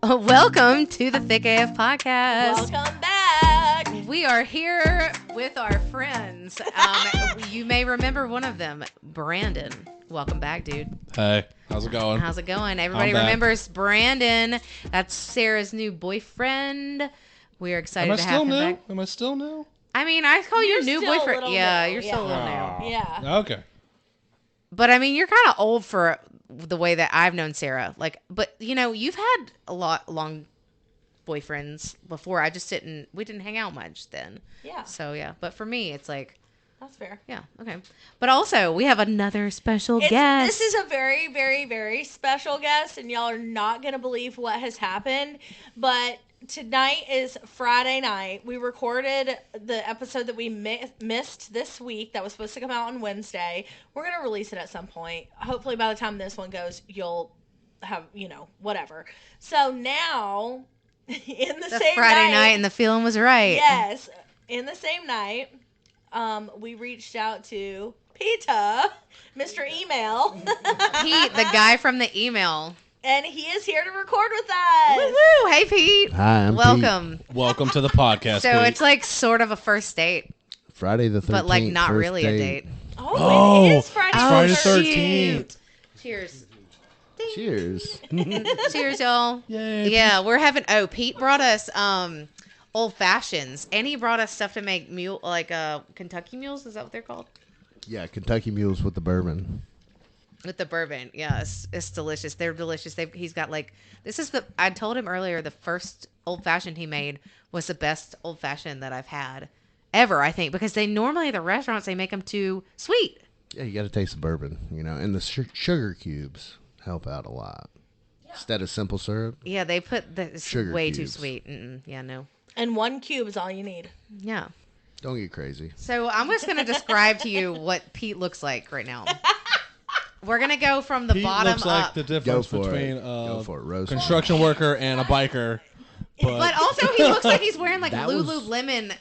Welcome to the Thick AF Podcast. Welcome back. We are here with our friends. You may remember one of them, Brandon. Welcome back, dude. Hey, how's it going? How's it going? Everybody I'm back. remembers Brandon. That's Sarah's new boyfriend. We are excited to have him back. Am I still new? I mean, I call you You're new still a boyfriend. little Yeah, new. you're still a little new. Yeah. Okay. But I mean, you're kind of old for the way that I've known Sarah. But you know, you've had a lot long boyfriends before. We didn't hang out much then. Yeah. So yeah, but for me, it's like, That's fair. yeah, okay. But also, we have another special guest. This is a very, very, very special guest, and y'all are not going to believe what has happened. But tonight is Friday night. We recorded the episode that we missed this week that was supposed to come out on Wednesday. We're going to release it at some point. Hopefully by the time this one goes, you'll have, whatever. So now, in the same Friday night, and the feeling was right. Yes. In the same night, we reached out to Peta, Mr. Email. Pete, the guy from the email. And he is here to record with us. Woo-woo! Hey, Pete. Hi, I'm Welcome. Welcome to the podcast. So Pete. it's like sort of a first date, Friday the 13th. but like not first really a date. Oh, it is Friday Oh, Friday the the 13th. 13th. Cheers. Cheers. Cheers, y'all. Yay. Yeah, we're having. Oh, Pete brought us old fashions, and he brought us stuff to make Kentucky mules. Is that what they're called? Yeah, Kentucky Mules with the bourbon. With the bourbon, yeah, it's delicious. They're delicious. He's got I told him earlier, the first old fashioned he made was the best old fashioned that I've had ever. I think because they normally at the restaurants they make them too sweet. Yeah, you got to taste the bourbon, and the sugar cubes help out a lot. Instead of simple syrup. Yeah, they put the Sugar way cubes. too sweet. Yeah, no. And 1 cube is all you need. Yeah. Don't get crazy. So I'm just gonna describe to you what Pete looks like right now. We're gonna go from the Pete bottom looks like up. the Go difference for between it. Go for it. Roast. construction worker and a biker. But also, he looks like he's wearing like That was- Lululemon,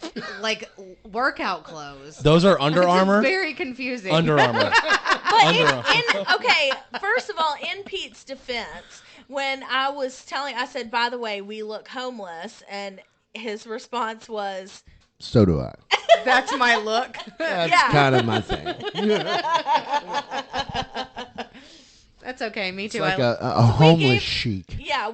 like workout clothes. Those are Under It's just Armour. very confusing. Under Armour. But Under okay, first of all, in Pete's defense, when I said, by the way, we look homeless, and his response was, So do I. That's my look. That's Yeah. kind of my thing. That's okay. Me It's too. like a homeless gave- chic. yeah,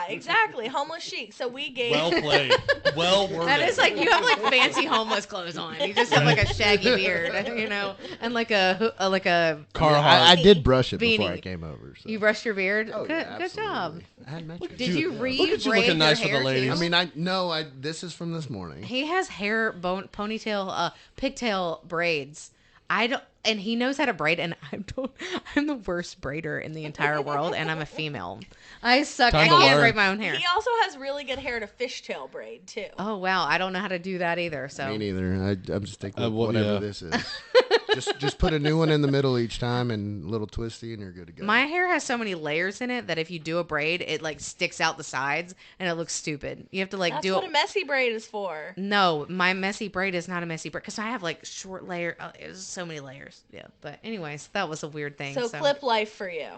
exactly, homeless chic. So we gave, Well played. Well worded. That is like you have like fancy homeless clothes on. You just have like a shaggy beard, and like a Carhartt. I did brush it before Beanie. I came over. So. You brushed your beard. Oh, good, yeah, good job. absolutely. I had mentioned. Did you Look re-braid at you looking nice your for the hair ladies. too? I mean, this is from this morning. He has hair ponytail, pigtail braids. And he knows how to braid, and I'm the worst braider in the entire world, and I'm a female. I suck. Time I to can't learn. braid my own hair. he also has really good hair to fishtail braid, too. Oh wow, I don't know how to do that either. So Me neither. I'm just thinking well, whatever yeah. this is. just put a new one in the middle each time and a little twisty, and you're good to go. my hair has so many layers in it that if you do a braid, it like sticks out the sides and it looks stupid. You have to like That's do what it. a messy braid is for. No, my messy braid is not a messy braid because I have like short layer. There's so many layers. Yeah, but anyways, that was a weird thing. So clip life for you.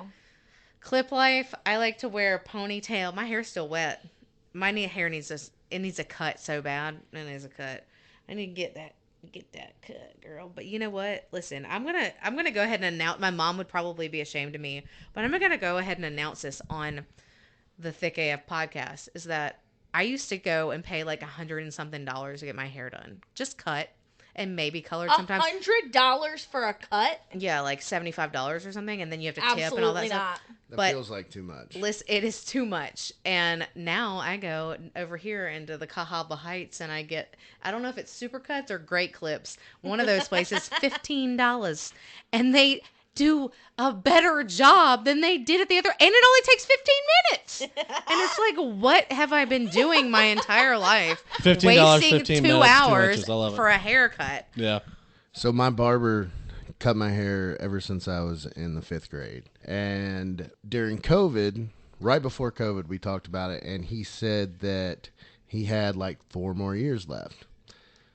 Clip life. I like to wear a ponytail. My hair's still wet. My hair needs a cut so bad. It needs a cut. I need to get that cut, girl. But you know what? Listen, I'm gonna go ahead and announce. My mom would probably be ashamed of me, but I'm gonna go ahead and announce this on the Thick AF podcast. Is that I used to go and pay like $100 and something to get my hair done, just cut and maybe colored sometimes. $100 for a cut? Yeah, like $75 or something, and then you have to tip and all that Absolutely stuff. not. that but- feels like too much. Listen, it is too much. And now I go over here into the Cahaba Heights and I don't know if it's Supercuts or Great Clips. One of those places, $15. And they do a better job than they did at the other. And it only takes 15 minutes. And it's like, what have I been doing my entire life? $15, Wasting 15 2 minutes, 2 hours inches. I love it. for a haircut. Yeah. So my barber cut my hair ever since I was in the 5th grade. And during COVID, right before COVID, we talked about it, and he said that he had like 4 more years left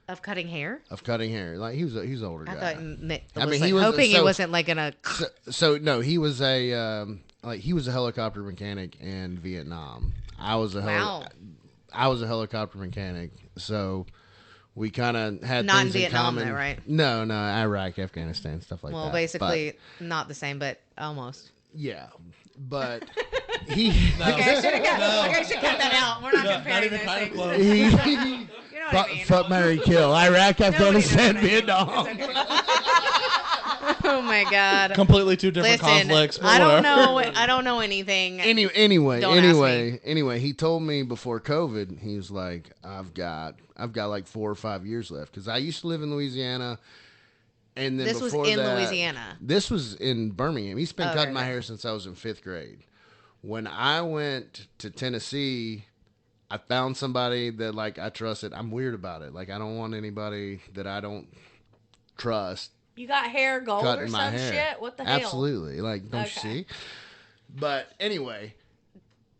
Of cutting hair? of cutting hair. Like he's an older I guy. thought Mick I was mean, like he was- hoping so- it wasn't like gonna. So no, he was a he was a helicopter mechanic in Vietnam. I was a Wow. I was a helicopter mechanic, so we kind of had Not in things Vietnam, common. though, right? No, Iraq, Afghanistan, stuff like Well, that. basically not the same, but almost. But, yeah, but he Okay, I should cut that out. We're not Not comparing even those kind of things. close. he You know what I mean? fuck, marry, kill. Iraq, Nobody knows Afghanistan, what I mean. Vietnam. It's okay. Oh my God. Completely two different Listen, conflicts. But I don't whatever. know. I don't know anything. Anyway, Don't ask he told me before COVID, he was like, I've got like 4 or 5 years left because I used to live in Louisiana, and then This was before in that- Louisiana. This was in Birmingham. He's been Oh, cutting my okay. hair since I was in 5th grade. When I went to Tennessee, I found somebody that like I trusted. I'm weird about it. Like I don't want anybody that I don't trust You got hair gold or cutting my some hair. shit? What the hell? Absolutely. Like, don't you Okay. see? But anyway,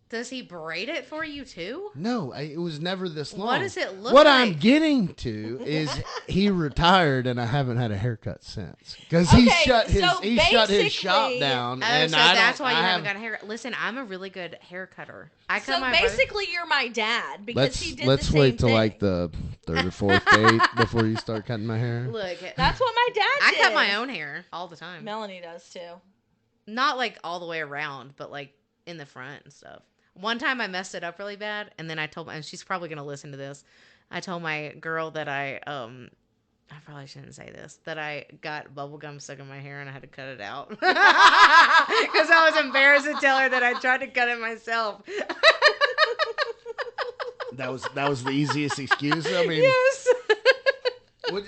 Does he braid it for you too? no, it was never this long. What does it look What like? I'm getting to is he retired, and I haven't had a haircut since because he Okay, shut his so shut his shop basically- down. Oh, and so I that's don't- why you I haven't have- got a hair. Listen, I'm a really good hair cutter. I cut So my brother- basically, you're my dad because he did Let's the same wait till thing. like the 3rd or 4th date before you start cutting my hair. Look, That's what my dad I did. cut my own hair all the time. Melanie does too. Not like all the way around, but like in the front and stuff. One time I messed it up really bad, and then I told and she's probably gonna listen to this. I told my girl that I probably shouldn't say this, that I got bubble gum stuck in my hair and I had to cut it out because I was embarrassed to tell her that I tried to cut it myself. That was the easiest excuse. I mean, Yes.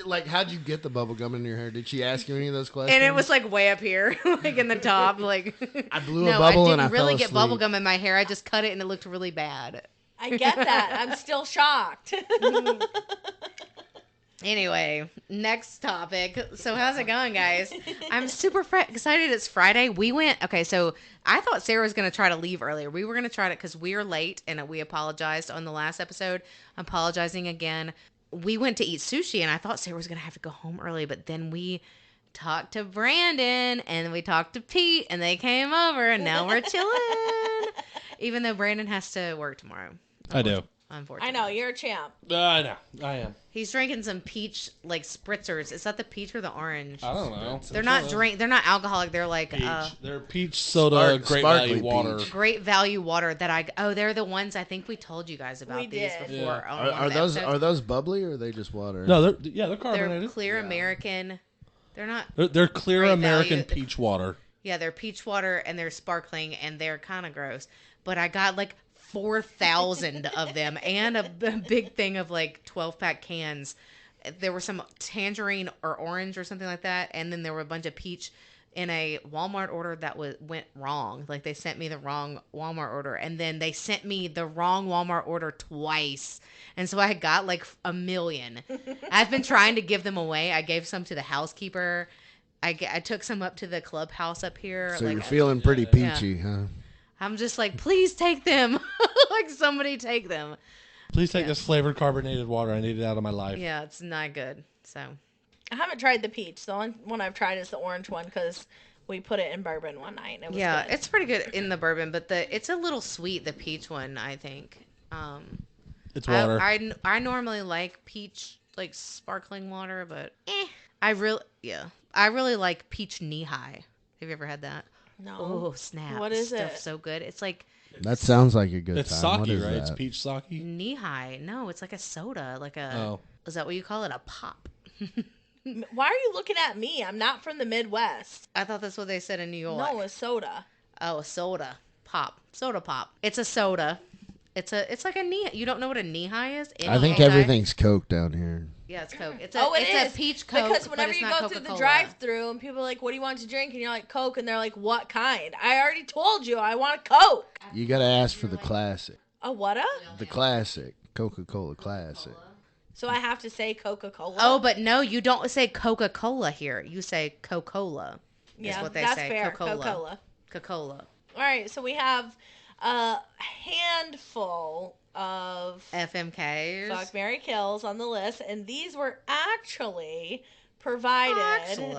like, how'd you get the bubble gum in your hair? Did she ask you any of those questions? And it was like way up here, like in the top. Like I blew no, a bubble I and didn't I really fell get asleep. bubble gum in my hair. I just cut it and it looked really bad. I get that. I'm still shocked. Anyway, next topic. So how's it going, guys? I'm super excited. It's Friday. We went, okay, so I thought Sarah was going to try to leave earlier. We were going to try to, because we are late and we apologized on the last episode. I'm apologizing again. We went to eat sushi and I thought Sarah was going to have to go home early, but then we talked to Brandon and we talked to Pete and they came over and now we're chilling. Even though Brandon has to work tomorrow. I do. Unfortunately. I know, you're a champ. I know. I am. He's drinking some peach like spritzers. Is that the peach or the orange? I don't know. They're not They're not alcoholic. They're like Peach. uh, They're peach soda, great sparkly value water. peach. great value water that I. Oh, they're the ones I think we told you guys about We these did. before. Yeah. on one Are of the those episodes. bubbly or are they just water? No, they're They're carbonated. clear American. They're not. They're clear Great American value. peach water. Yeah, they're peach water and they're sparkling and they're kind of gross. But I got like 4,000 of them and a big thing of like 12-pack cans. There were some tangerine or orange or something like that, and then there were a bunch of peach in a Walmart order that went wrong. Like they sent me the wrong Walmart order, and then they sent me the wrong Walmart order twice, and so I got like 1 million. I've been trying to give them away. I gave some to the housekeeper. I took some up to the clubhouse up here. So like, you're feeling pretty peachy, huh? I'm just like, please take them. Like somebody take them. Please take this flavored carbonated water. I need it out of my life. Yeah, it's not good. So I haven't tried the peach. The only one I've tried is the orange one because we put it in bourbon one night. And it was yeah, good. it's pretty good in the bourbon, but it's a little sweet. The peach one, I think. It's water. I normally like peach, like sparkling water, but I really like peach knee high. Have you ever had that? No. Oh snap! What is Stuff's it? so good. It's like That sounds like a good it's time. What sake, is right? that? It's peach sake. knee high. No, it's like a soda. Like a. Oh. Is that what you call it? A pop. Why are you looking at me? I'm not from the Midwest. I thought that's what they said in New York. No, it's soda. Oh, a soda pop, soda pop. It's a soda. It's like a knee. You don't know what a knee high is? I think N-E-H-I? everything's Coke down here. Yeah, it's Coke. It's It's a peach Coke. Because but whenever it's you not go through the Coca-Cola. drive-through and people are like, "What do you want to drink?" and you're like, "Coke," and they're like, "What kind?" I already told you I want a Coke. You got to ask for the classic. A what? The classic. Coca-Cola Classic. So I have to say Coca-Cola. Oh, but no, you don't say Coca-Cola here. You say Coca-Cola. yeah, what they that's say, fair. Coca-Cola. Coca-Cola. Coca-Cola. All right, so we have a handful of FMKs. Fuck, Mary Kills on the list, and these were actually provided. Actually.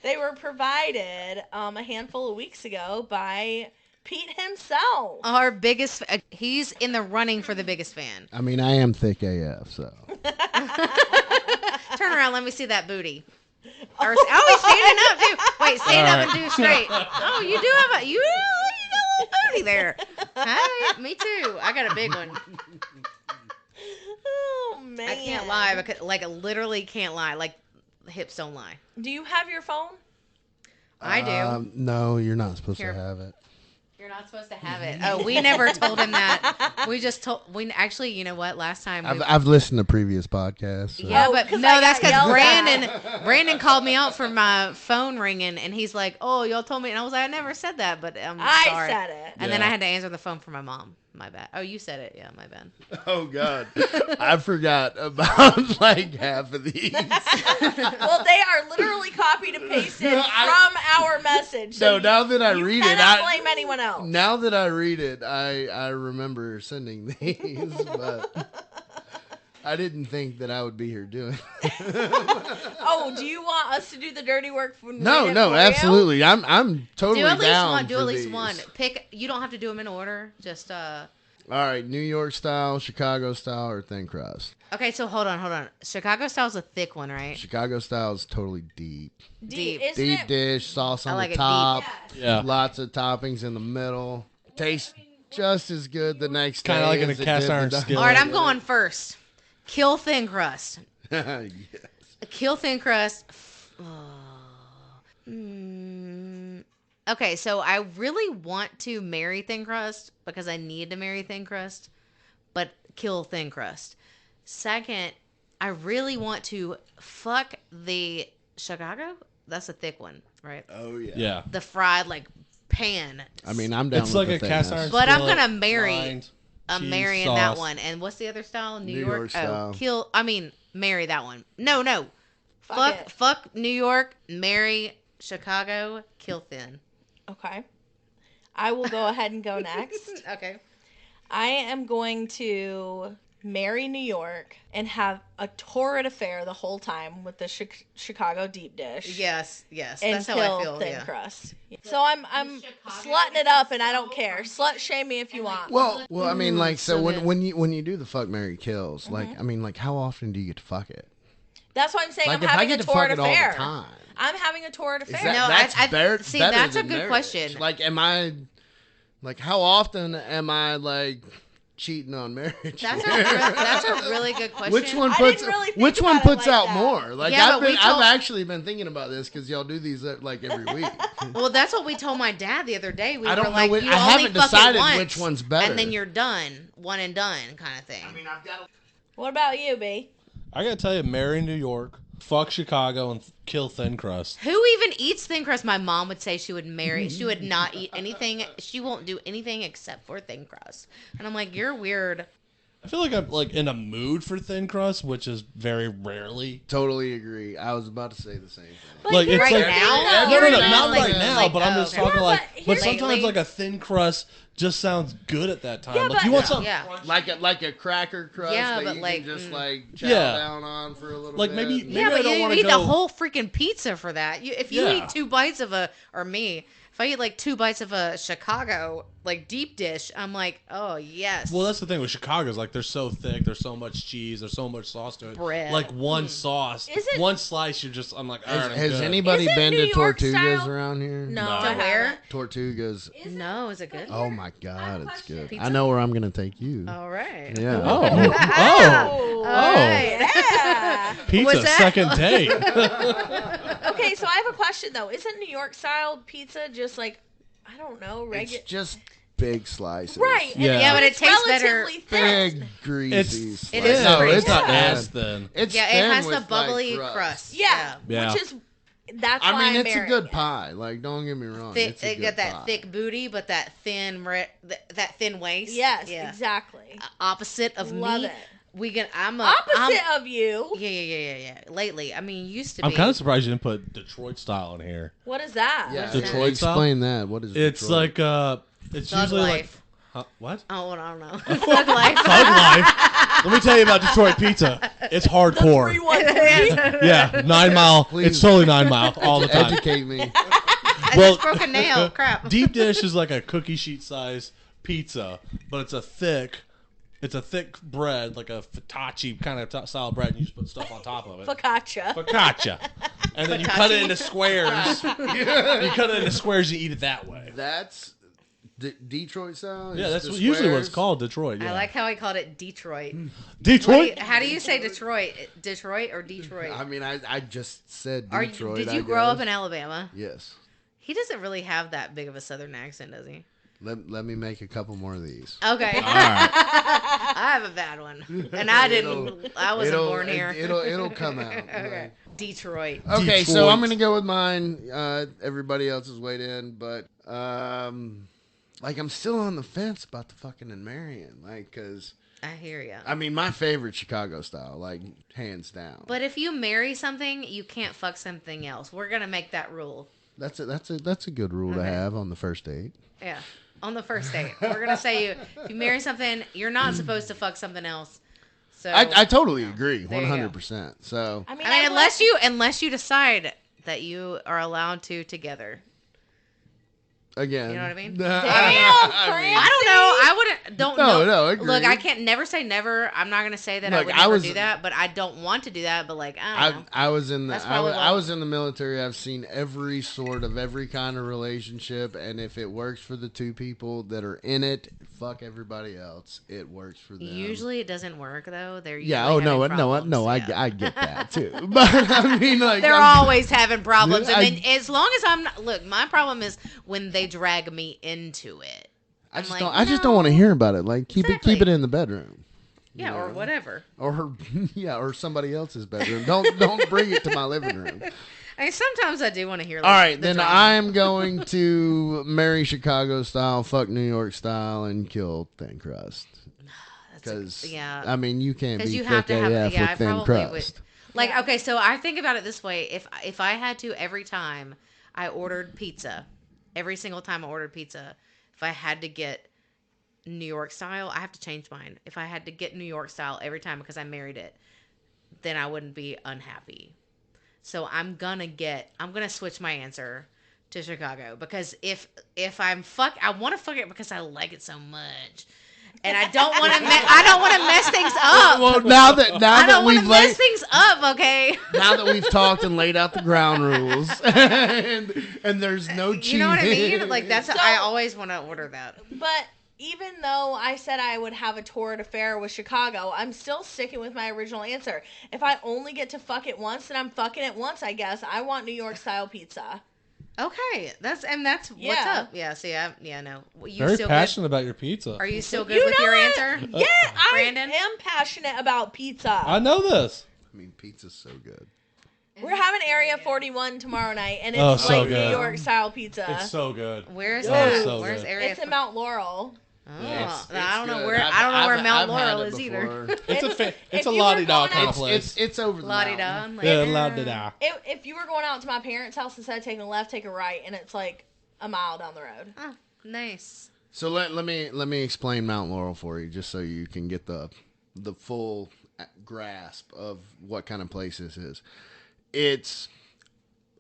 They were provided a handful of weeks ago by Pete himself. Our biggest. He's in the running for the biggest fan. I mean, I am thick AF, so. Turn around. Let me see that booty. Or, oh, he's standing up too. Wait, stand up and do straight. Oh, you do have a you got a little booty there. Hey, me too. I got a big one. Oh man, I can't lie because I literally can't lie. Like hips don't lie. Do you have your phone? I do. No, you're not supposed Here. to have it. You're not supposed to have it. Oh, we never told him that. We just told. We actually, you know what? Last time. I've listened to previous podcasts. So. Yeah, Oh, but 'cause no, I that's got because yelled Brandon called me out for my phone ringing, and he's like, "Oh, y'all told me," and I was like, "I never said that," but I'm I sorry. said it. And then Yeah. I had to answer the phone for my mom. My bad. Oh, you said it. Yeah, my bad. Oh God, I forgot about like half of these. Well, they are literally copied and pasted from our message. So you- now that I you read it, cannot blame anyone else. now that I read it, I remember sending these, but I didn't think that I would be here doing. Oh, do you want us to do the dirty work for No, for no, you? absolutely. I'm totally Do at least down one. Do for at least these. one. Pick. You don't have to do them in order. Just All right, New York style, Chicago style, or thin crust. Okay, so hold on. Chicago style's a thick one, right? Chicago style is totally deep. Deep, Deep. isn't Deep it? dish, sauce I on like the it deep. top, Yeah. lots of toppings in the middle. Tastes just as good the next day. Kinda like in a as it cast did the iron day- skillet. All right, I'm going first. Kill thin crust. Yes. Kill thin crust. Okay, so I really want to marry thin crust because I need to marry thin crust, but kill thin crust. Second, I really want to fuck the Chicago. That's a thick one, right? Oh yeah. Yeah. The fried like pan. I mean, I'm down It's with like the a cast thickness. iron But I'm skillet, gonna marry- lined, I'm cheese, marrying sauce. that one. And what's the other style? New New York. York style. Oh, kill. I mean, marry that one. No. Fuck it. Fuck New York. Marry Chicago. Kill thin. Okay. I will go ahead and go next. Okay. I am going to marry New York and have a torrid affair the whole time with the Chicago deep dish. Yes. And That's how kill I feel. thin Yeah. crust. So I'm slutting it up, and I don't care. Slut shame me if you want. Well, I mean, like, so, so when good. when you do the fuck, marry, kills, like, Mm-hmm. I mean, like, how often do you get to fuck it? That's why I'm saying Like, I'm if I having get a to fuck torrid it all affair. the time, I'm having a torrid is affair. No, that's I- better. see, better that's a than good marriage. question. Like, am I, like, how often am I like cheating on marriage? That's a really good question. Which one I puts didn't really think which one about it puts like out that. more? Like Yeah, I've but we I've told- actually been thinking about this because y'all do these like every week. Well, that's what we told my dad the other day. We I were don't know like, which- you I only haven't fuck it decided once, which one's better. and then you're done, one and done, kind of thing. I've got. What about you, B? I gotta tell you, marry New York, fuck Chicago, and kill thin crust. Who even eats thin crust? My mom would say she would marry. She would not eat anything. She won't do anything except for thin crust. And I'm like, you're weird. I feel like I'm like in a mood for thin crust, which is very rarely. Totally agree. I was about to say the same thing. But Like, it's here's Right the like- thing, now? though. No, You're not like- right now, like, but I'm oh, just okay. talking No, like. but But here's- sometimes Lately- like a thin crust just sounds good at that time. Yeah, like but- you want Yeah. something Yeah. Like a cracker crust Yeah, that but you like, can just like chow Yeah. down on for a little Like, bit. maybe- Yeah, I but don't you wanna eat the go- whole freaking pizza for that. If you Yeah. eat 2 bites of or me, if I eat like 2 bites of a Chicago like deep dish, I'm like, oh yes. Well, that's the thing with Chicago's like they're so thick. There's so much cheese. There's so much sauce to it. Bread. Like one sauce, Isn't- one slice. You're just. I'm like, all right, I'm Has good. anybody Isn't been New to York Tortugas style- around here? No, No. I To where? haven't. Tortugas. No, is it good? Oh my God, it's question. good. Pizza? I know where I'm gonna take you. All right. Yeah. Oh, Oh, All right. yeah. pizza What's that? second date. Okay, so I have a question though. Isn't New York style pizza just like, I don't know, It's regular? just big slices. Right. and Yeah. Yeah, but it it's tastes better- relatively thin. Big greasy. It's It slices. is no, pretty it's not thin. as thin. It's Yeah, thin it has the with, like, bubbly crust. Yeah, Yeah. which is that's I why mean, I'm it's a marrying good it. pie. Like, don't get me wrong. Thick, It's a it good got that pie. thick booty, but that thin, that thin waist. Yes, Yeah. exactly. Opposite of Love me. it. I'm Opposite of you. Yeah. Lately, I mean, used to be. I'm kind of surprised you didn't put Detroit style in here. What is that? Yeah, Detroit style? Explain that. What is It's Detroit? like it's Thug usually life. like what? Oh, I don't know. Thug life. Thug life. Let me tell you about Detroit pizza. It's hardcore. 313. Yeah, 9 Mile. Please. It's totally 9 Mile all the time. Educate me. I Well- just broke a nail. Crap. Deep dish is like a cookie sheet size pizza, but it's a thick bread, like a focaccia kind of style bread, and you just put stuff on top of it. Focaccia. Focaccia. And then you cut it into squares. You cut it into squares and you eat it that way. That's Detroit style. Yeah, Is that's the usually what it's squares? called, Detroit. Yeah. I like how he called it Detroit. Detroit. How do you say Detroit? Detroit or Detroit? I mean, I just said Are Detroit. did I you grow up guess. in Alabama? Yes. He doesn't really have that big of a southern accent, does he? Let me make a couple more of these. Okay. All right. I have a bad one. And I didn't. I wasn't born here. It'll come out. Okay. Detroit. Okay, so Detroit. I'm gonna go with mine. Everybody else is weighed in, but like I'm still on the fence about the fucking and Marion, like, cause I hear you. I mean my favorite Chicago style, like hands down. But if you marry something, you can't fuck something else. We're gonna make that rule. That's a good rule to Okay. have on the first date. Yeah. On the first date, we're gonna say if you marry something, you're not supposed to fuck something else. So I totally agree, There you go. 100%. So I mean, I mean, would- unless you decide that you are allowed to together. again, You know what I mean? Damn, I don't know. I wouldn't. Don't No, know. no, agree. Look, I can't never say never. I'm not gonna say that I Look, would I never was- do that, but I don't want to do that. But like, I don't know. I was in the That's I probably was, why. I was in the military. I've seen every sort of every kind of relationship, and if it works for the two people that are in it, fuck everybody else. It works for them. Usually it doesn't work though. They're yeah. usually Oh no, having no, problems, no. yeah. I get that too. But I mean, like They're I'm- always having problems, and I- then as long as I'm not, look, my problem is when they drag me into it. I just like, don't. I just don't want to hear about it. Like keep Exactly. it in the bedroom. Yeah, or whatever. Or her, yeah, or somebody else's bedroom. Don't bring it to my living room. I mean, sometimes I do want to hear. Like, All right, the then drama. I'm going to marry Chicago style, fuck New York style, and kill thin crust. Because yeah. I mean, you can't Because be you have thick to have, AF yeah, I with thin probably would. crust. Like, okay, so I think about it this way: if I had to every time I ordered pizza, every single time I ordered pizza, if I had to get New York style, I have to change mine. If I had to get New York style every time because I married it, then I wouldn't be unhappy. So I'm gonna switch my answer to Chicago because if I want to fuck it because I like it so much. And I don't want to. I don't want to mess things up. Well, now that I that don't want to we've mess laid, things up. Okay. now that we've talked and laid out the ground rules, and there's no cheating. You know what I mean? Like that's. So- I always want to order that. But even though I said I would have a torrid affair with Chicago, I'm still sticking with my original answer. If I only get to fuck it once, then I'm fucking it once, I guess. I want New York style pizza. Okay, that's what's Yeah. up. Yeah. See, no. You Very still passionate about your pizza. good? Are you still good You with know your it. answer? Yeah, I Brandon? am passionate about pizza. I know this. I mean, pizza's so good. We're having Area 41 tomorrow night, and it's Oh, so like good. New York style pizza. It's so good. Where's Oh, that? so Where's good. area? It's in Mount Laurel. Oh, Yes. I don't know good. where. I've- I don't know where I've- Mount I've had Laurel it is either. before. It's a if it's a you were la-di-da going kind out- of place. It's over the La-di-da. mountain. Yeah, la-di-da. If you were going out to my parents' house, instead of taking a left, take a right, and it's like a mile down the road. Oh, nice. So let me explain Mount Laurel for you, just so you can get the full grasp of what kind of place this is. It's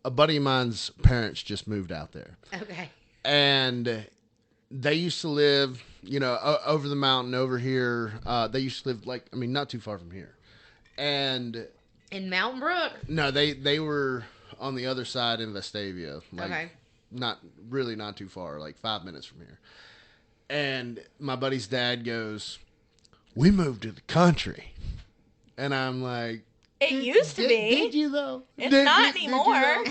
a buddy of mine's parents just moved out there, Okay. and they used to live, over the mountain over here. They used to live not too far from here, and In Mountain Brook. no, they were on the other side in Vestavia, Okay. not too far, like 5 minutes from here. And my buddy's dad goes, "We moved to the country," and I'm like, It used to be. Did you though? It's not anymore.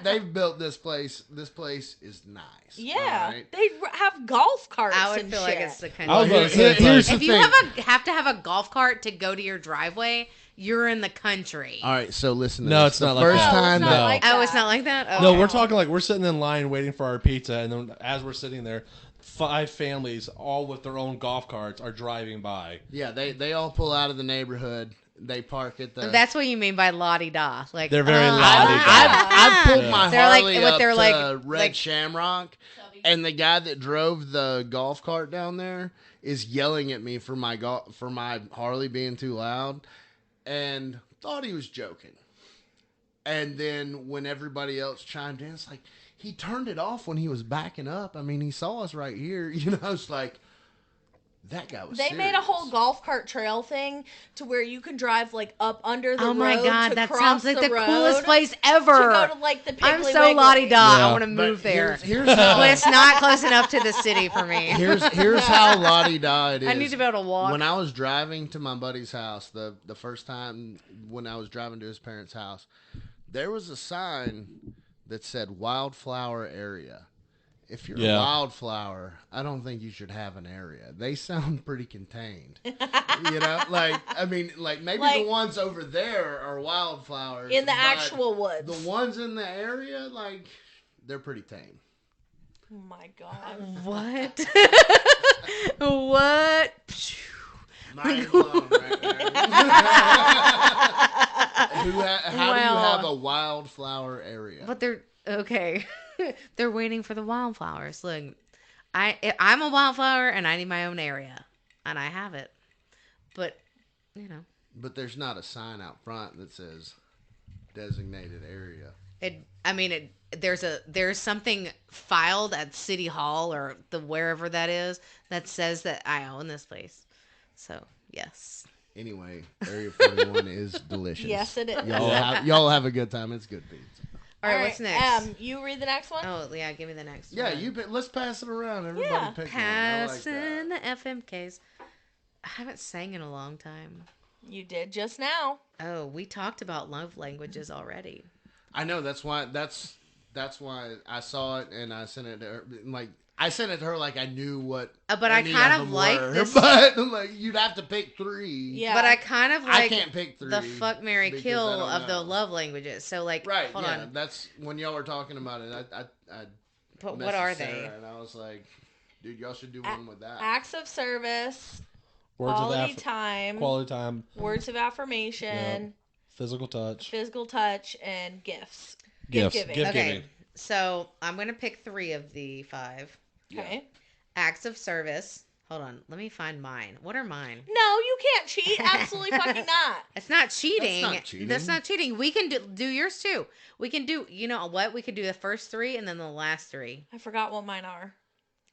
They've built this place. This place is nice. Yeah, all right? they have golf carts. I would and feel shit. like it's the I was country. gonna say, it's Here's like- the If you thing. have to have a golf cart to go to your driveway, you're in the country. All right, so listen. To No, this. it's the not like first that. No, time it's not that like Oh, that. it's not like that. Oh, No, okay. we're talking like we're sitting in line waiting for our pizza, and then as we're sitting there, 5 families, all with their own golf carts, are driving by. yeah, they all pull out of the neighborhood. They park at the. That's what you mean by la-di-da. Like They're very oh, la-di-da. I've pulled Yeah. my They're like- Harley what up they're to like- Red like- Shamrock, and the guy that drove the golf cart down there is yelling at me for my Harley being too loud, and thought he was joking. And then when everybody else chimed in, it's like he turned it off when he was backing up. I mean, he saw us right here. It's like that guy was. They made a whole golf cart trail thing to where you can drive like up under the road. Oh my god, to that cross sounds like the road coolest place ever. To go to like the Piggly I'm so Wiggly. la-di-da. Yeah. I want to move there. Here's how. But it's not close enough to the city for me. Here's how la-di-da it is. I need to be able to walk. When I was driving to my buddy's house, the first time when I was driving to his parents' house, there was a sign that said wildflower area. If you're a wildflower, I don't think you should have an area. They sound pretty contained. Like, I mean, like maybe Like- the ones over there are wildflowers. in the but actual woods. the ones in the area, like, they're pretty tame. Oh my god. What? What? Mind blown right there. How do you have a wildflower area? But they're okay. They're waiting for the wildflowers. Look, I'm a wildflower and I need my own area, and I have it. But But there's not a sign out front that says designated area. there's something filed at City Hall or wherever that is that says that I own this place. So yes. Anyway, Area 41 is delicious. Yes, it is. Y'all have a good time. It's good pizza. All right, what's next? You read the next one? Oh yeah, give me the next Yeah, one. let's pass it around. Everybody Yeah. pick one. I like Passing that. the FMKs. I haven't sang in a long time. You did just now. Oh, we talked about love languages already. I know that's why I saw it and I sent it to her. Like I sent it to her like I knew what. But I any kind of of them like were. this. But like you'd have to pick 3. Yeah. But I kind of I like can't pick 3. the fuck, marry, because kill I don't of the know. love languages. So like, Right. hold yeah. on. That's when y'all were talking about it. I But messaged what are Sarah they? And I was like, dude, y'all should do one with that. Acts of service, Words of quality time, quality time, words of affirmation, physical touch, physical touch, and gifts. gifts, giving. gift Okay, giving. so I'm gonna pick 3 of the 5 Okay. acts of service. Hold on, let me find mine. What are mine? No, you can't cheat. Absolutely fucking not. It's not cheating. That's not cheating. That's not cheating. We can do yours too. We can do. You know what? We could do the first 3 and then the last 3. I forgot what mine are.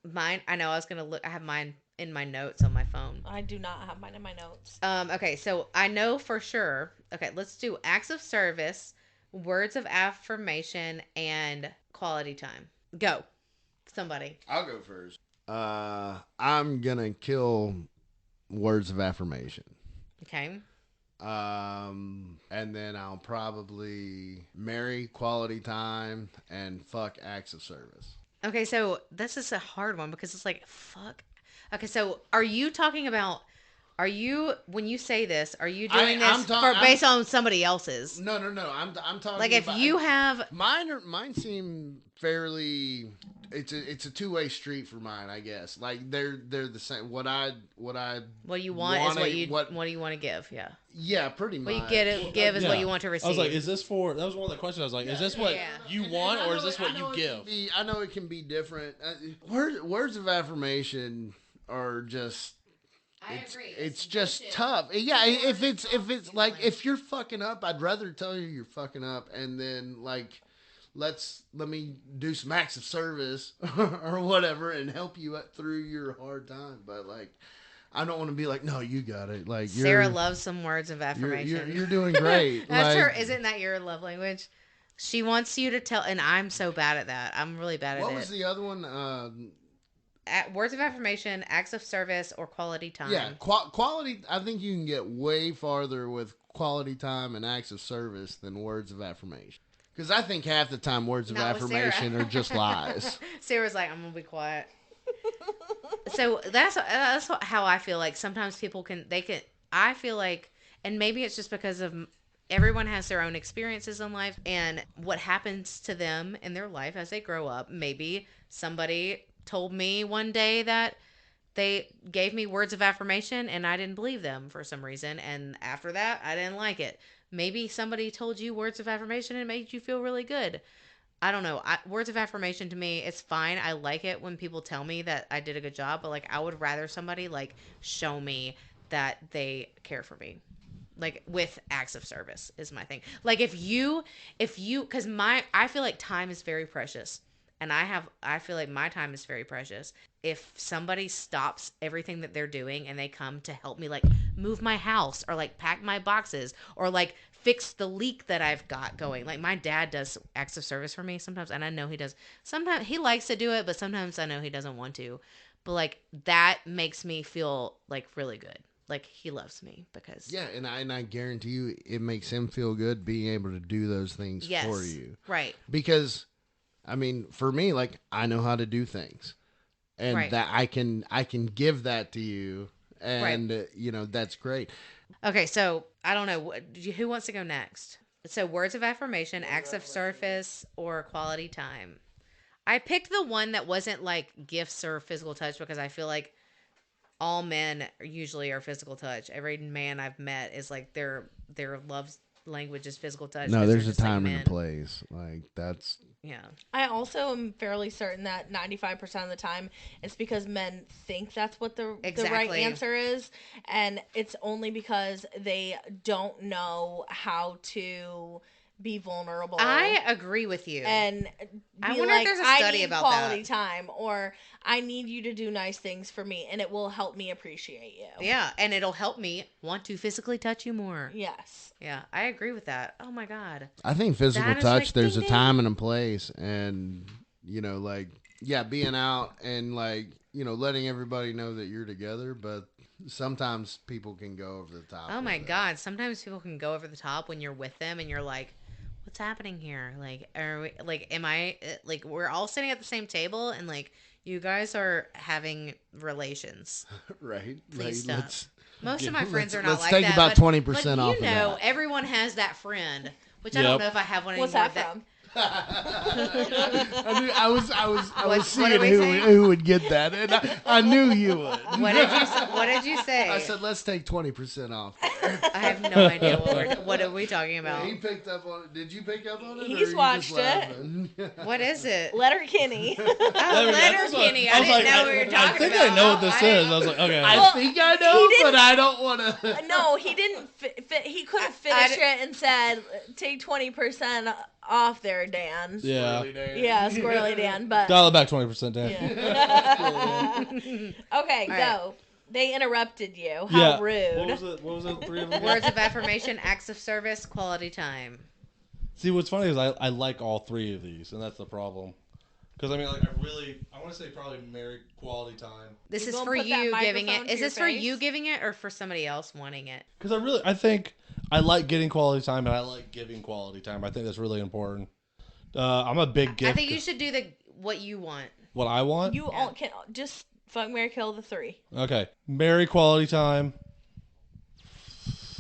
Mine. I know. I was gonna look. I have mine in my notes on my phone. I do not have mine in my notes. Okay, so I know for sure. Okay, let's do acts of service, words of affirmation, and quality time. Go. Somebody. I'll go first. I'm gonna kill words of affirmation. Okay. And then I'll probably marry quality time and fuck acts of service. Okay, so this is a hard one because it's like, fuck. Okay, so are you talking about, when you say this, are you doing this based on somebody else's? No. I'm talking Like if about, you have, mine seem fairly. It's a two-way street for mine, I guess. Like they're the same. What you want is what do you want to give? Yeah. Yeah, pretty much. What you give is what you want to receive. I was like, is this for? That was one of the questions. I was like, is this what Yeah. you And want, I or know is this what you it give? can be- I know it can be different. Words of affirmation are just. It's just tough. Yeah, if it's like if you're fucking up, I'd rather tell you you're fucking up, and then like let me do some acts of service or whatever and help you through your hard time. But like, I don't want to be like, no, you got it. Like Sarah loves some words of affirmation. You're doing great. That's like, her. Isn't that your love language? She wants you to tell, and I'm so bad at that. I'm really bad at What it. was the other one? Words of affirmation, acts of service, or quality time. Yeah, quality. I think you can get way farther with quality time and acts of service than words of affirmation. Because I think half the time words of Not with Sarah. affirmation are just lies. Sarah's like, I'm gonna be quiet. So that's how I feel like sometimes people can. I feel like, and maybe it's just because of everyone has their own experiences in life and what happens to them in their life as they grow up. Maybe somebody told me one day that they gave me words of affirmation and I didn't believe them for some reason. And after that, I didn't like it. Maybe somebody told you words of affirmation and it made you feel really good. I don't know. Words of affirmation to me, it's fine. I like it when people tell me that I did a good job, but like I would rather somebody like show me that they care for me. Like with acts of service is my thing. Like if you, because I feel like time is very precious, and I feel like my time is very precious. If somebody stops everything that they're doing and they come to help me, like move my house or like pack my boxes or like fix the leak that I've got going. Like my dad does acts of service for me sometimes, and I know he does. Sometimes he likes to do it, but sometimes I know he doesn't want to. But like that makes me feel like really good. Like he loves me because Yeah, and I guarantee you it makes him feel good being able to do those things yes, for you. right, Because I mean, for me, like I know how to do things. And Right. that I can give that to you and Right. that's great. Okay, so I don't know who wants to go next. So words of affirmation, acts of service, or quality time. I picked the one that wasn't like gifts or physical touch because I feel like all men usually are physical touch. Every man I've met is like their love language is physical touch. No, 'cause there's they're a just like time and a men. place. Like that's Yeah. I also am fairly certain that 95% of the time it's because men think that's what the right Exactly. answer is. And it's only because they don't know how to be vulnerable. I agree with you. And I be wonder if like, there's a I study need about quality that. time, or I need you to do nice things for me, and it will help me appreciate you. Yeah, and it'll help me want to physically touch you more. Yes. Yeah, I agree with that. Oh my god. I think physical That is touch, like, there's ding, a ding. time and a place, and like being out and like letting everybody know that you're together, but sometimes people can go over the top. Oh with my it. god, sometimes people can go over the top when you're with them and you're like, what's happening here? Like are we, like am I like we're all sitting at the same table and like you guys are having relations. Right? Please Like, stop. Most of my friends let's- are not let's like take that. about but, 20% but off you of know, that. everyone has that friend, which I don't Yep. know if I have one What's anymore. that from? I was What seeing are we who saying? who would get that, and I knew you would. What did you say? I said, let's take 20% off. I have no idea what are we talking about. He picked up on it. Did you pick up on it? He's or are you just watched it. laughing? What is it? Letterkenny. Oh, There we go. Letter That's what- Kenny. I didn't know what you were talking I think about. I know what this I is. didn't- I was like, okay. I Well, think I know, he but I don't want to. No, he didn't. He could have finished it and said, "Take 20% off there, Dan." yeah. Yeah, Squirrely Dan. But Dial it back 20%, Dan. yeah. Okay, All go. They interrupted you. How Yeah. rude. What was it? 3 of them? Words of affirmation, acts of service, quality time. See, what's funny is I like all 3 of these, and that's the problem. Because, I mean, like, I want to say probably married quality time. This You is gonna for put that you giving microphone it. to Is your this for you face? giving it or for somebody else wanting it? Because I think I like getting quality time, and I like giving quality time. I think that's really important. I'm a big gift. I think you should do what you want. What I want? You all can just fuck, marry, kill the 3. Okay. Marry quality time,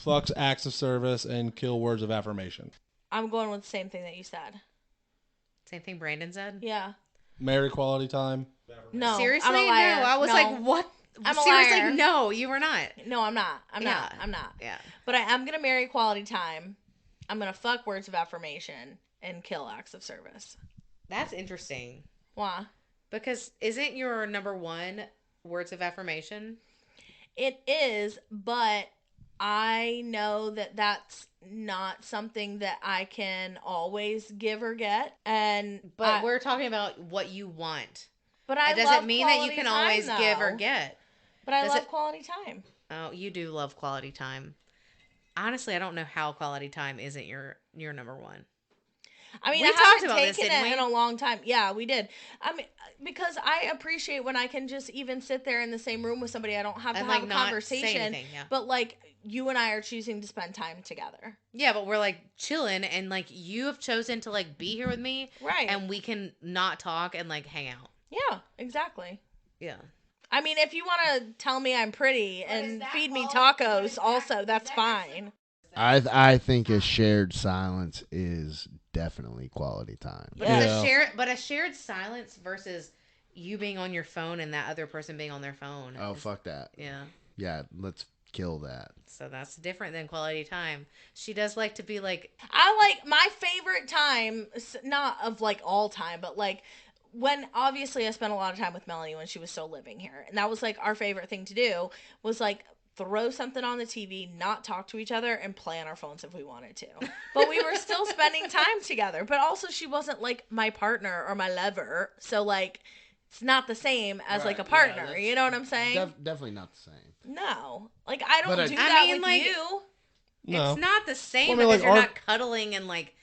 fucks acts of service, and kill words of affirmation. I'm going with the same thing that you said. Same thing Brandon said. Yeah. Marry quality time. No. Seriously, I'm a liar. no. I was No. like, what? I'm a Seriously, liar. no. You were not. No, I'm not. I'm not. Yeah. I'm not. Yeah. But I am gonna marry quality time. I'm gonna fuck words of affirmation and kill acts of service. That's interesting Why? because isn't your number one words of affirmation? It is, but I know that that's not something that I can always give or get. And But we're talking about what you want. but I It doesn't love mean that you quality can time, always give or though. get. But I Does love it- quality time. Oh, you do love quality time. Honestly, I don't know how quality time isn't your number one. I mean, We I talked haven't about this, taken didn't it we? in a long time. Yeah, we did. I mean, because I appreciate when I can just even sit there in the same room with somebody. I don't have to And, have like, a not say conversation. anything, yeah. But like you and I are choosing to spend time together. Yeah, but we're like chilling and like you have chosen to like be here with me Right. and we can not talk and like hang out. Yeah, exactly. Yeah. I mean, if you want to tell me I'm pretty and feed me tacos, also, that's fine. I think a shared silence is definitely quality time. But Yeah. a shared silence versus you being on your phone and that other person being on their phone. Oh, is- fuck that. Yeah. Yeah, let's kill that. So that's different than quality time. She does like to be like, I like my favorite time, not of like all time, but like when obviously I spent a lot of time with Melanie when she was still living here. And that was like our favorite thing to do was like throw something on the TV, not talk to each other, and play on our phones if we wanted to. But we were still spending time together. But also, she wasn't like my partner or my lover. So, like, it's not the same as like a Right, partner. that's You know what I'm saying? Definitely not the same. No. Like, I don't But do I that mean, with like- you. No. It's not the same Well, I mean, because like, you're our- not cuddling and like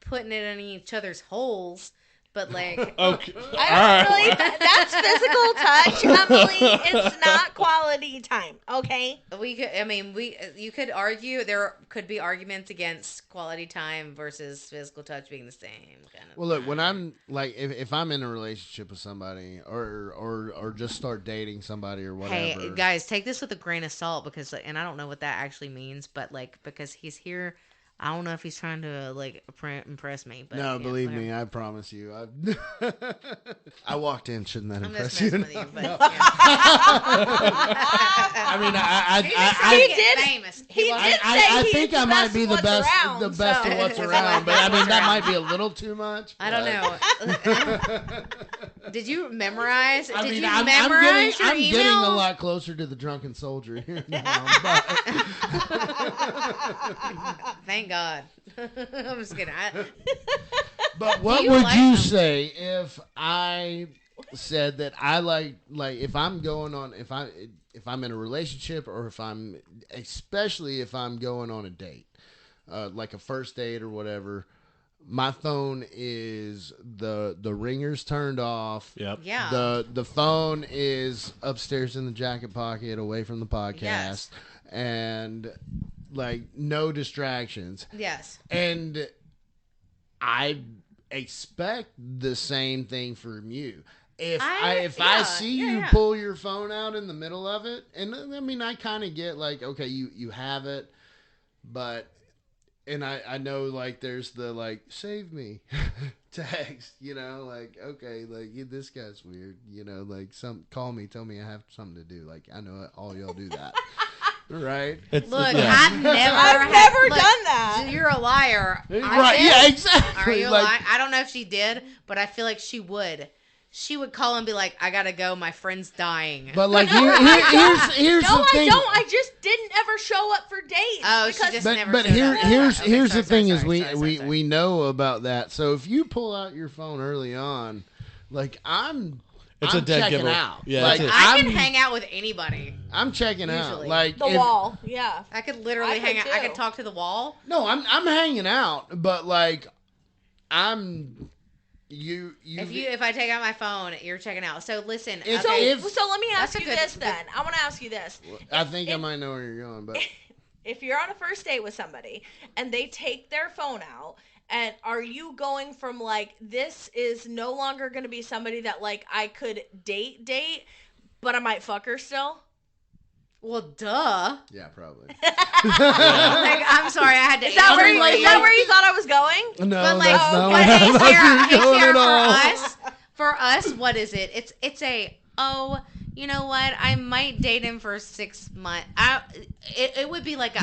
putting it in each other's holes. But like, Okay. I don't really. That's physical touch, Emily. It's not quality time. Okay. we could. I mean, you could argue there could be arguments against quality time versus physical touch being the same kind of. Well, look, when I'm like, if I'm in a relationship with somebody, or just start dating somebody or whatever. Hey guys, take this with a grain of salt because, and I don't know what that actually means, but like because he's here, I don't know if he's trying to like impress me. But No, yeah, believe whatever. me, I promise you. I walked in. Shouldn't that I'm impress just you? messing with you, but yeah. I mean, He's just I trying to He get did- famous. he He wasn't- did say I he's think the I might best be of the what's best, around, the best so- of what's It's around. like But I mean, what's that around. might be a little too much. I don't know. Did you memorize? I Did mean, you I'm memorize getting, your I'm email? getting a lot closer to the drunken soldier here now. But Thank God. I'm just kidding. But what you would like you them? say if I said that I like if I'm going on if I'm in a relationship or especially if I'm going on a date, like a first date or whatever, my phone is the ringer's turned off. Yep. Yeah. The phone is upstairs in the jacket pocket away from the podcast, Yes. and like no distractions. Yes. And I expect the same thing from you. If I yeah, see you yeah. pull your phone out in the middle of it, and I mean, I kind of get like, okay, you have it, but, and I know like there's the like, save me text, like, okay, like this guy's weird, like call me, tell me I have something to do. Like, I know all y'all do that. Right? Look, yeah. I've never I've never done that. You're a liar. I Right, did. yeah, exactly. Are you like, lying? I don't know if she did, but I feel like she would. She would call and be like, I gotta go, my friend's dying. But like, No, here's No, the thing. I don't. I just didn't ever show up for dates. Oh, she because just But never but showed here up. here's Okay, here's sorry, the thing sorry, is sorry, sorry. we know about that. So if you pull out your phone early on, like I'm It's I'm a dead checking giveaway. out. Yeah, like it's I I'm can hang out with anybody. I'm checking out. Usually. Like the wall. Yeah. I could literally I hang could out. I too. could talk to the wall. No, I'm hanging out, but like I'm you If I take out my phone, you're checking out. So listen. If- So, okay. so let me ask That's a you good- this then. I want to ask you this. I think I might know where you're going, but If you're on a first date with somebody and they take their phone out, and are you going from like, this is no longer going to be somebody that like I could date, but I might fuck her still? Well, duh. yeah, probably. Like, I'm sorry, I had to. Is that answer where you, for is that where you thought I was going? No, But like, that's not but where I hey, thought Sarah, you hey, were going Sarah, at all. for us, what is it? It's a you know what? I might date him for 6 months. It would be like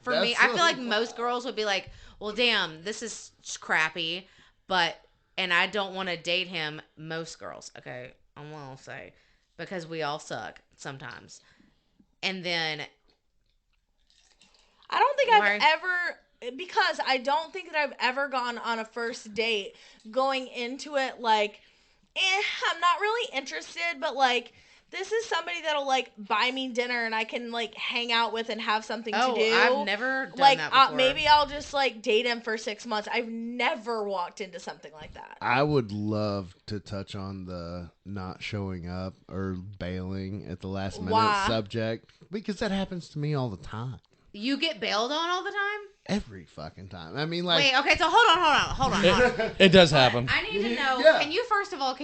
for me. I feel like most girls would be like, well, damn, this is crappy, and I don't want to date him. Most girls, okay, I'm gonna say, because we all suck sometimes, and then. I don't think Why? I've ever, because I don't think that I've ever gone on a first date going into it like, I'm not really interested, but like, this is somebody that'll like buy me dinner and I can like hang out with and have something to do. I've never done like, that before. maybe I'll just like date him for 6 months. I've never walked into something like that. I would love to touch on the not showing up or bailing at the last minute Why? subject, because that happens to me all the time. You get bailed on all the time? Every fucking time. I mean, like, Wait, okay, so hold on. It does happen. I need to know, Yeah. can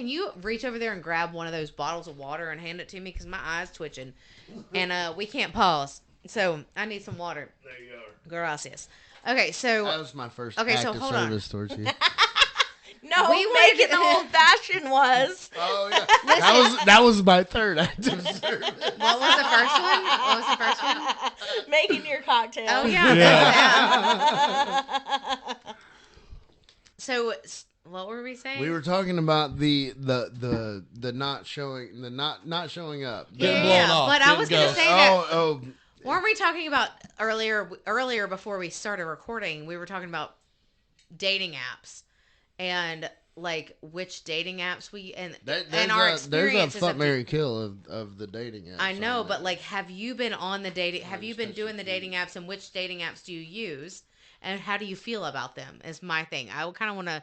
you reach over there and grab one of those bottles of water and hand it to me? Because my eye's twitching. And we can't pause. So I need some water. There you go. Gracias. Okay, so that was my first Okay, act so of hold on. service towards you. No, We wanted making to- the old fashioned was. Oh yeah, that was my third act of service. what was the first one? What was the first one? Making your cocktail. Oh, yeah. Yeah. So, What were we saying? We were talking about the not showing not showing up. Getting yeah, blown off, but I getting was gonna ghost. say that. Oh, Weren't we talking about earlier before we started recording? We were talking about dating apps and like which dating apps we and our there's experiences. a fuck of Mary kill of the dating apps. I know, on but there. like, have you been on the dating? Have you been doing the especially dating apps, and which dating apps do you use, and how do you feel about them? Is my thing. I kind of want to.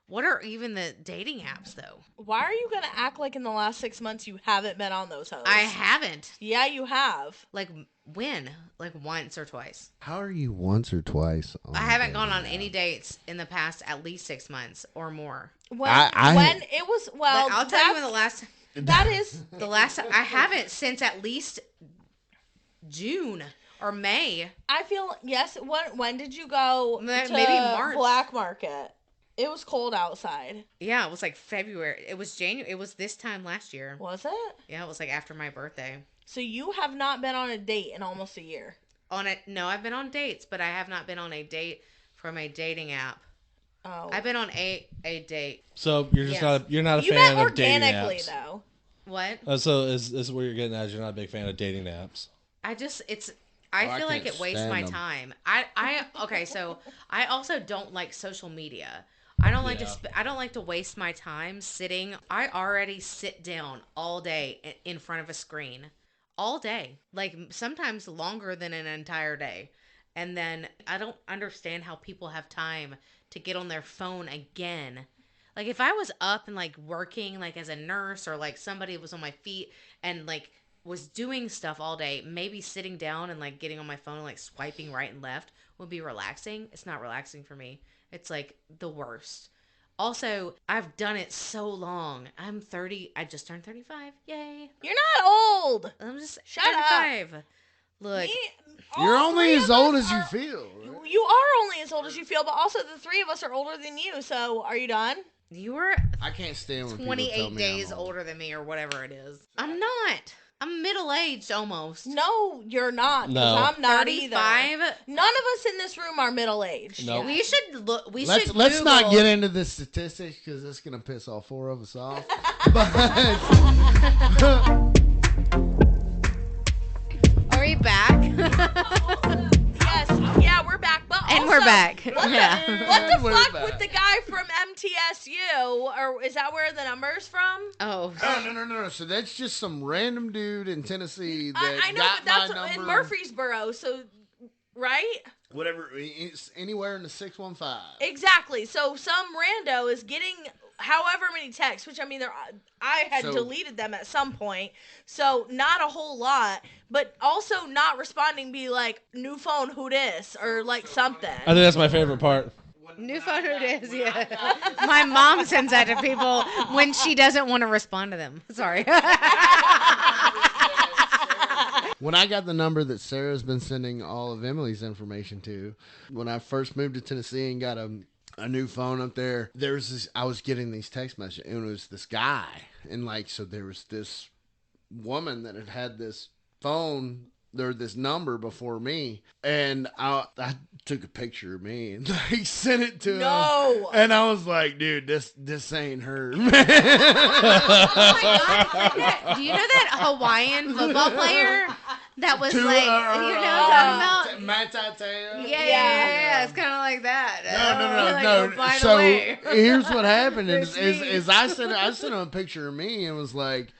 What are even the dating apps though? Why are you gonna act like in the last 6 months you haven't been on those hoes? I haven't. Yeah, you have. Like when? Like once or twice. How are you once or twice? On I haven't gone on dating any apps? dates in the past at least 6 months or more. When I- when it was well, Like, I'll tell you when that is the last I haven't since at least June or May. I feel yes. When did you go Maybe to March. Black Market? It was cold outside. Yeah, it was like February. It was January. It was this time last year. Was it? Yeah, it was like after my birthday. So you have not been on a date in almost a year. On it, no, I've been on dates, but I have not been on a date from a dating app. Oh, I've been on a date. So you're just Yes. you're not a you fan met of dating organically apps. though. What? So is what you're getting at? Is you're not a big fan of dating apps? I feel I like can't it wastes stand my them. time. Okay, so I also don't like social media. I don't like Yeah. I don't like to waste my time sitting. I already sit down all day in front of a screen. All day. Like sometimes longer than an entire day. And then I don't understand how people have time to get on their phone again. Like if I was up and like working like as a nurse or like somebody was on my feet and like was doing stuff all day, maybe sitting down and like getting on my phone and like swiping right and left would be relaxing. It's not relaxing for me. It's like the worst. Also, I've done it so long. I'm 30. I just turned 35. Yay. You're not old. I'm just Shut up. 35. Look, Me- You're all only three as of old us as you are- feel. Right? You are only as old as you feel, but also the three of us are older than you. So are you done? you were I can't stand when people tell 28 me days I'm old. older than me or whatever it is. I'm not. I'm middle-aged almost. No, you're not. 'Cause No. I'm not either. 35. None of us in this room are middle aged. Nope. We should look. Let's should let's not Google- get into the statistics because it's gonna piss all four of us off. But Are we back? Yes. Yeah, we're back. But And also, we're back. What Yeah. the, what the We're fuck back. with the guy from MTSU? Or is that where the number's from? Oh, no. So that's just some random dude in Tennessee that I know, got but that's my number. in Murfreesboro. So, right? Whatever, it's anywhere in the 615. Exactly. So some rando is getting however many texts, which I mean, I had So- deleted them at some point, so not a whole lot, but also not responding, be like, new phone, who this, or like something. I think that's my favorite part. new phone it is. Yeah. My mom sends that to people when she doesn't want to respond to them. Sorry. When I got the number that Sarah's been sending all of Emily's information to, when I first moved to Tennessee and got a new phone up there, I was getting these text messages, and it was this guy, and like, so there was this woman that had this phone or this number before me, and I took a picture of me and like sent it to him. No. And I was like, dude, this ain't her, man. Oh my God. Do you know that Hawaiian football player that was like, you know what I'm talking about? Matt Tateo. Yeah. It's kind of like that. Like, No. oh, by the So way. here's what happened: is It's me. I sent him a picture of me and was like,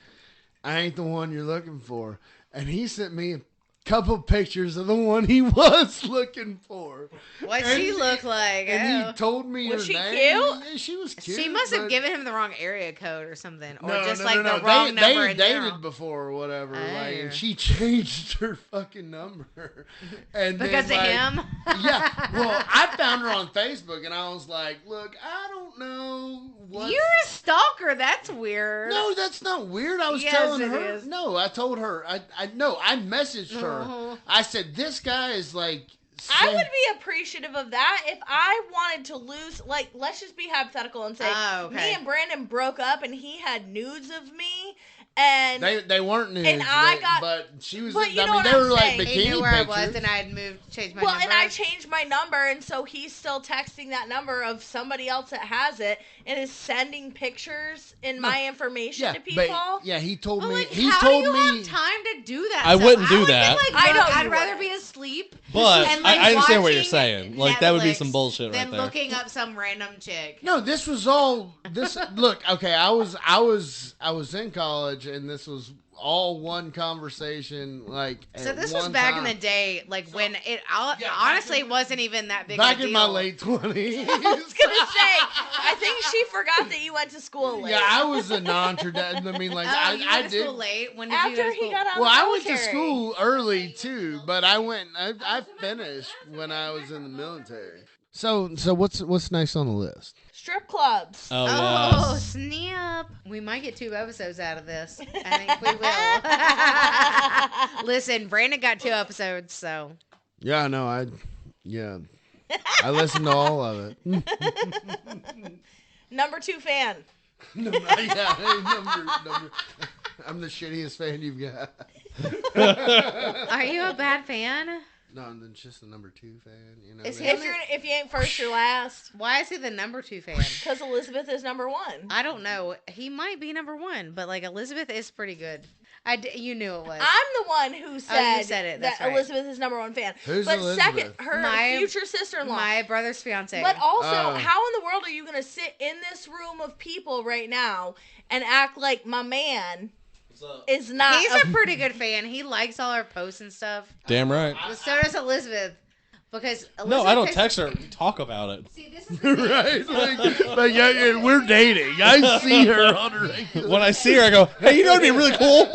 "I ain't the one you're looking for," and he sent me a couple pictures of the one he was looking for. What And she look like? And Oh. he told me Was her she name. cute? Yeah, she was cute. She must have but- given him the wrong area code or something, or No, just no, like no, the no. wrong They number had in dated general. before or whatever, like, Oh. and she changed her fucking number. And Because then, of like, him. Yeah, well, I found her on Facebook, and I was like, "Look, I don't know what." You're a stalker. That's weird. No, that's not weird. I was Yes, telling it her. is. No, I told her. I messaged her. Uh-huh. I said, "This guy is like." I would be appreciative of that if I wanted to lose, like, let's just be hypothetical and say Oh, okay. me and Brandon broke up and he had nudes of me And They weren't nudes, And I got- but she was. but you I know mean, what they I'm were like saying. bikini He knew where pictures. I was, and I had changed my well, number. and I changed my number, and so he's still texting that number of somebody else that has it, and is sending pictures and my information to people. But, yeah, he told But, me. like, He how told do you me. have time to do that? I stuff? wouldn't do would be that. Like, I know look, you I'd rather wouldn't. be asleep. But and, I understand what you're watching saying. Like, that would be some Netflix bullshit than right there. looking up some random chick. No, this was all this. Look, okay, I was in college, and this was all one conversation. Like, So at this was one back time. in the day, like when it Yeah, honestly wasn't even that big. Back of a in my deal. late 20s. I was gonna say, I think she forgot that you went to school late. Yeah, I was a non-traditional. I mean, like, Oh, you I went to did. school late. When did you go After to he school? got out Well, of the I went to military. school early too, but I finished when I was in the military. So what's next on the list? Strip clubs. Oh, Oh, yes. snap. We might get 2 episodes out of this. I think we will. Listen, Brandon got 2 episodes, so. Yeah, no, I listened to all of it. Number 2 fan. Number, I'm the shittiest fan you've got. Are you a bad fan? No, I'm just the number 2 fan. You know. Is he- If you ain't first, you're last. Why is he the number 2 fan? Because Elizabeth is number 1. I don't know. He might be number 1, but like Elizabeth is pretty good. You knew it was. I'm the one who said, said it, that that's right. Elizabeth is number 1 fan. Who's but Elizabeth? second, her My- future sister-in-law. My brother's fiance. But also, Oh. how in the world are you going to sit in this room of people right now and act like my man is not He's a pretty good fan. He likes all our posts and stuff. Damn right. But so does Elizabeth. Because Elizabeth No, I don't is- text her. We talk about it. See, this is the thing. Right? Like, yeah, and we're dating. I see her on her regular. When I see her, I go, "Hey, you know what'd be really cool?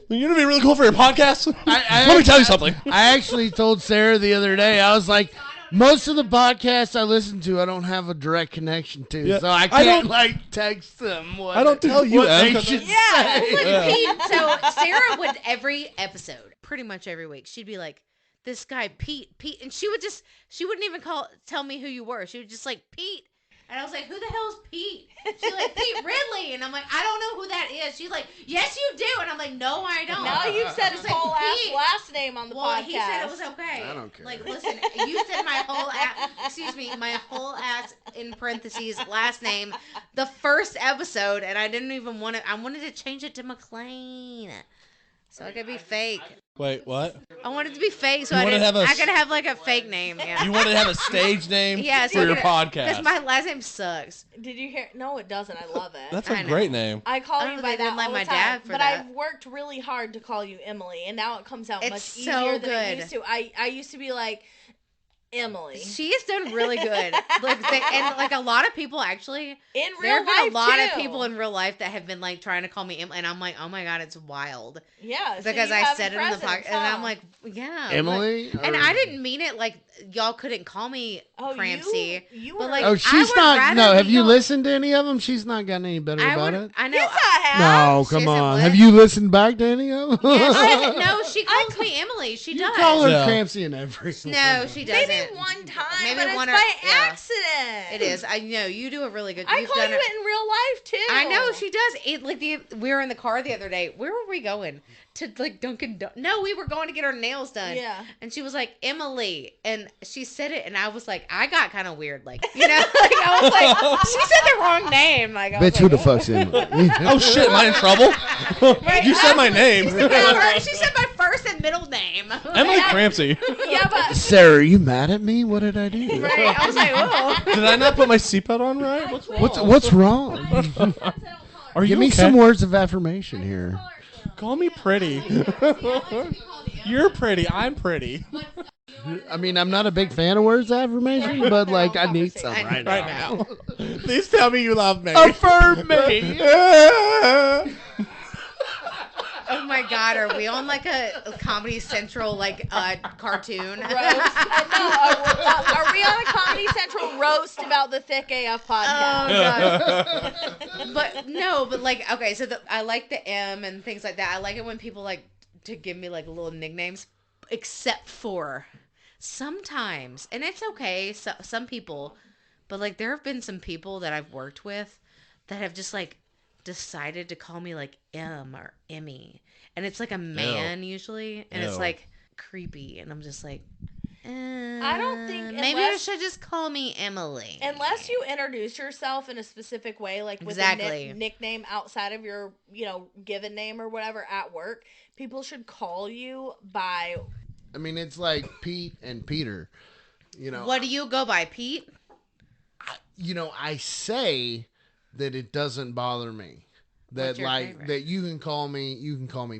You know what'd be really cool for your podcast? I Let me tell you something." I actually told Sarah the other day, I was like, most of the podcasts I listen to, I don't have a direct connection to, Yeah, so I I can't don't- like text them. What, I don't tell you, what Em, they 'cause should Yeah, say. look, Yeah. Pete, so Sarah would every episode, pretty much every week, she'd be like, "This guy Pete," and she wouldn't even tell me who you were. She would just like Pete, and I was like, "Who the hell is Pete?" She's like, "Pete Ridley," and I'm like, "I don't know who that is." She's like, "Yes, you do," and I'm like, "No, I don't." Now you've said his She's like, whole ass "Pete." last name on the Well, podcast. he said it was okay. I don't care. Like, listen, you said my whole ass, my whole ass in parentheses last name, the first episode, and I didn't even want to. I wanted to change it to McLean, so I could be fake. Wait, what? I wanted to be fake, so You I wanted to didn't. have a I could have like a fake name. Yeah. You wanted to have a stage name Yeah, for your podcast. Because my last name sucks. Did you hear? No, it doesn't. I love it. That's I a know. great name. I call I you don't by think they'd that let all my the time, dad for but that. I've worked really hard to call you Emily, and now it comes out It's much so easier than it good. used to. I used to be like Emily. She has done really good. And like a lot of people actually. In There real have been life a lot too. of people in real life that have been like trying to call me Emily, and I'm like, oh my god, it's wild yeah, so because you I have said a it in the presence, podcast, and I'm huh? like, yeah, Emily? like- and Or- I didn't mean it like y'all couldn't call me Oh, Crampsy. You but, were like, Oh, I she's would not. rather No, have be you y'all- listened to any of them? She's not gotten any better I about would. it. I know. yes, I have. No, She come said on. what? Have you listened back to any of them? No, she calls me Emily. She You does. call her Yeah. Crampsy in every. No, she doesn't. Maybe one time, Maybe but one it's or- by yeah. accident. It is. I know you do a really good. I you've call done you it in real life too. I know she does. It like we were in the car the other day. Where were we going? To like Dunkin'. No, we were going to get our nails done. Yeah. And she was like Emily, and she said it, and I was like, I got kind of weird, like like I was like, she said the wrong name. Like, I was Bitch, who like, the fuck's Emily? Oh shit, am I in trouble? You said my name. She said my first and middle name. Emily Crampsy. Yeah, but Sarah, are you mad at me? What did I do? Right. I was like, oh. Did I not put my seatbelt on right? What's wrong? What's wrong? Are you Give me okay? some words of affirmation here. Call me pretty. You're pretty. I'm pretty. I mean, I'm not a big fan of words of affirmation, but like I need some right Right now. now. Please tell me you love me. Affirm me. Oh my God, are we on like a Comedy Central like cartoon? roast. Are we on a Comedy Central roast about the Thick AF podcast? Oh God. But no, but like okay, so I like the M and things like that. I like it when people like to give me like little nicknames, except for sometimes, and it's okay. So, some people, but like there have been some people that I've worked with that have just like decided to call me like M or Emmy, and it's like a man usually, and it's Ew. like creepy, and I'm just like, I don't think maybe you unless- should just call me Emily. Unless you introduce yourself in a specific way, like with Exactly. a nickname outside of your, given name or whatever at work, people should call you by. I mean, it's like Pete and Peter. What do you go by, Pete? I say that it doesn't bother me. That What's your favorite? that you can call me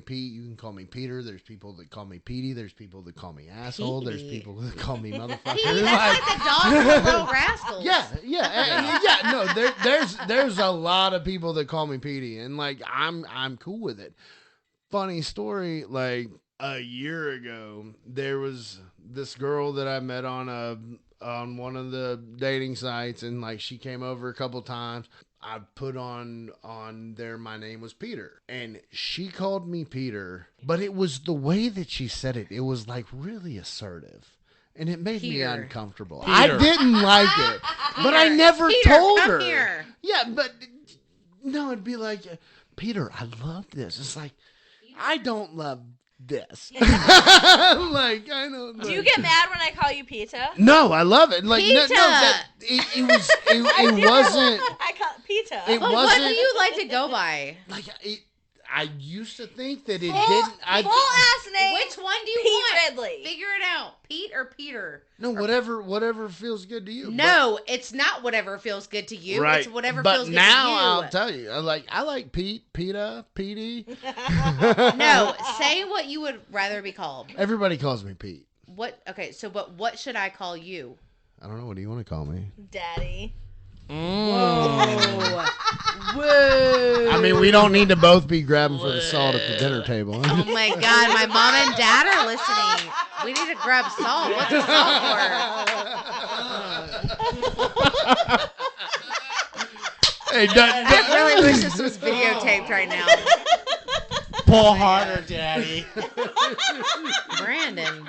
Pete, you can call me Peter. There's people that call me Petey. There's people that call me asshole. There's Petey. people that call me motherfucker. Pete, that's like the dog from the Little Rascals. Yeah. No, there's a lot of people that call me Petey, and like I'm cool with it. Funny story, like a year ago, there was this girl that I met on one of the dating sites, and like she came over a couple times. I put on there my name was Peter, and she called me Peter, but it was the way that she said it. It was like really assertive, and it made me Peter. uncomfortable. Peter. I didn't like it, but I never Peter, told come her. here. Yeah, but no, it'd be like, Peter, I love this. It's like, I don't love this. Like, I don't. Do you get mad when I call you Pita? No, I love it. Like, no, Pita. it was. It wasn't. I call Pita. It But what wasn't- do you like to go by? Like it. I used to think that it full, didn't. full ass name. Which one do you Pete want? Ridley. Figure it out. Pete or Peter? No, whatever feels good to you. No, it's not whatever feels good to you. Right. It's whatever but feels good now to you. I'll tell you. I like Pete, Peta, Petey. No, say what you would rather be called. Everybody calls me Pete. What? Okay, so but what should I call you? I don't know. What do you want to call me? Daddy. Whoa. Whoa. I mean, we don't need to both be grabbing for the salt at the dinner table. Oh my God, my mom and dad are listening. We need to grab salt. What's the salt for? Hey, I really wish this was videotaped right now. Pull harder, Daddy. Brandon.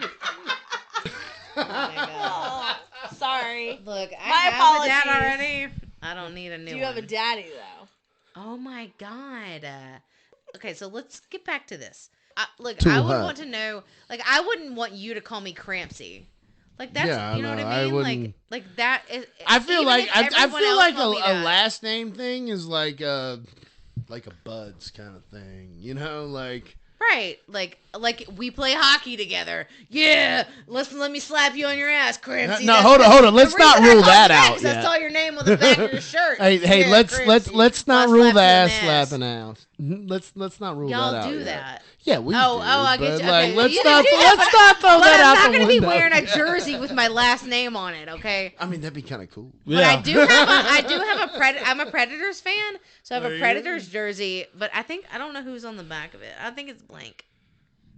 Oh my God. Oh, sorry. Look, I My have a dad apologies. already. I don't need a new Do you one. have a daddy though? Oh my God. Okay, so let's get back to this. Look, To I would what? want to know, like, I wouldn't want you to call me Crampsy. Like, that's, Yeah, you know what no, I I mean? wouldn't- Like that is. I feel even like if I everyone feel else like called me a that. last name thing is like a buds kind of thing, you know, like. Right, like we play hockey together. Yeah, let me slap you on your ass, Crampsy. No, That's hold on. the Let's reason not I rule called you that out 'cause I yet. saw your name on the back of your shirt. Hey, Yeah, let's Crampsy. not I'll rule slap the you in ass the slapping out. Let's not rule Y'all that out. do yet. that. Yeah, we Oh, do. I get but, you. like, Okay, let's you not do that, let's but- not throw But that out I'm not the going to be window. wearing a jersey with my last name on it. Okay. I mean, that'd be kind of cool. But I do have a I'm a Predators fan, so I have There a you Predators jersey. But I don't know who's on the back of it. I think it's blank.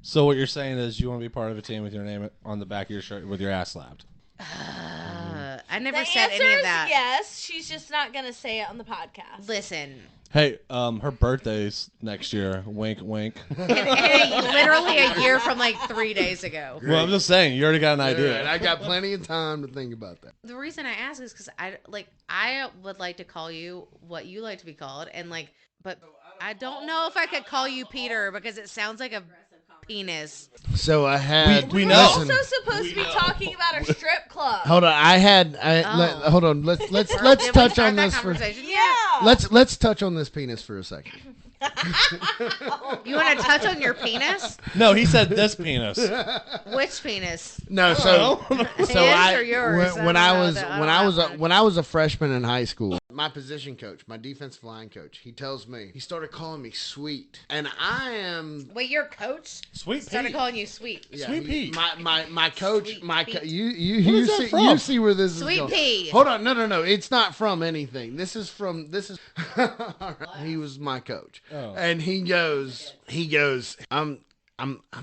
So what you're saying is you want to be part of a team with your name on the back of your shirt with your ass slapped. I never The said answer any of is that. yes. She's just not gonna say it on the podcast. Listen, Hey, her birthday's next year. Wink, wink. literally a year from like 3 days ago. Well, I'm just saying, you already got an idea. Alright, I got plenty of time to think about that. The reason I ask is because I would like to call you what you like to be called, and but I don't know if I could call you Peter because it sounds like a penis. So I had. We We're know. also supposed to be talking about a strip club. Hold on, Oh. hold on. Let's Did we touch start on that this for. conversation yet? Yeah. Let's touch on this penis for a second. You want to touch on your penis? No, he said this penis. Which penis? No, so His I or yours? when I I don't know was that. I when don't I was have a, one. when I was a freshman in high school, my position coach, my defensive line coach, he tells me he started calling me sweet, and I am. Wait, your coach Sweet started Pete. calling you sweet. Yeah, Sweet Pete. My coach, Sweet Pete. you is that see from? you see where this Sweet is going. Pea. Hold on, no, it's not from anything. This is he was my coach, Oh. and he goes, I'm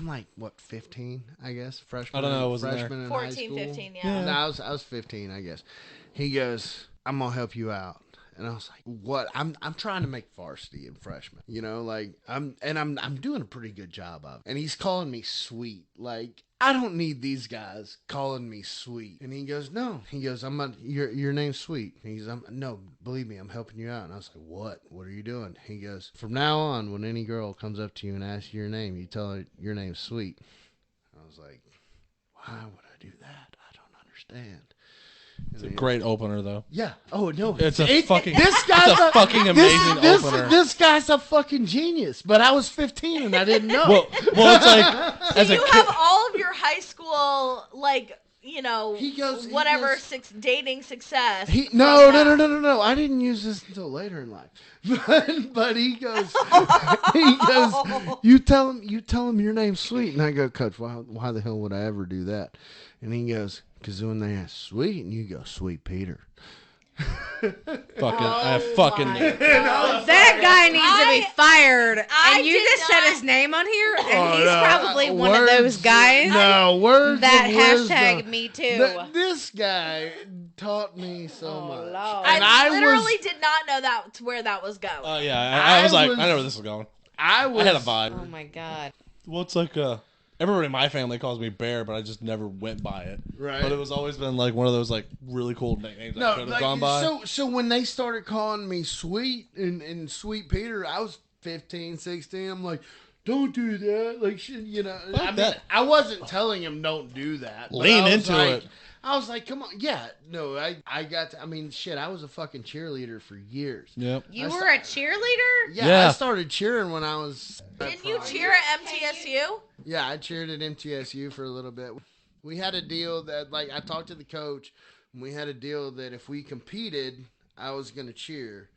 like what 15, I guess, freshman. I don't know, I wasn't there. freshman in 14, high school. 15, yeah. No, I was 15, I guess. He goes, I'm gonna help you out. And I was like, what? I'm trying to make varsity in freshman. You know, like I'm doing a pretty good job of it. And he's calling me sweet. Like, I don't need these guys calling me sweet. And he goes, no. He goes, your name's Sweet. And he's, no, believe me, I'm helping you out. And I was like, what? What are you doing? He goes, from now on, when any girl comes up to you and asks you your name, you tell her your name's Sweet. I was like, why would I do that? I don't understand. It's a great opener, though. Yeah. Oh no. It's a fucking amazing opener. This guy's a fucking genius. But I was 15 and I didn't know. Well, it's like So as a you kid. have all of your high school, like, you know, He goes- dating success. No. I didn't use this until later in life. But he goes, you tell him your name's Sweet. And I go, Coach, why the hell would I ever do that? And he goes, because when they ask Sweet, and you go, Sweet Peter. That guy needs to be fired. I And you did just said not- his name on here, and Oh, he's no. probably one of Words- those guys No, words that of hashtag wisdom. me too. This guy taught me so Oh, much. Lord. And I was- literally did not know that's where that was going. Yeah, I was like, was- I know where this is going. I I had a Oh vibe. my god. Well, it's like everybody in my family calls me Bear, but I just never went by it. Right. But it was always been like one of those like really cool nicknames I could have gone by. so when they started calling me Sweet and Sweet Peter, I was 15, 16. I'm like, don't do that. Like, shit, you know. Fuck I mean, that. I wasn't telling him don't do that. but Lean I was into like- it. I was like, come on. Yeah, no, I got to, I mean, shit, I was a fucking cheerleader for years. Yep. You were a cheerleader? Yeah, I Yeah. started cheering when I was. Didn't you cheer at MTSU? Yeah, I cheered at MTSU for a little bit. We had a deal that, like, I talked to the coach, and we had a deal that if we competed, I was going to cheer.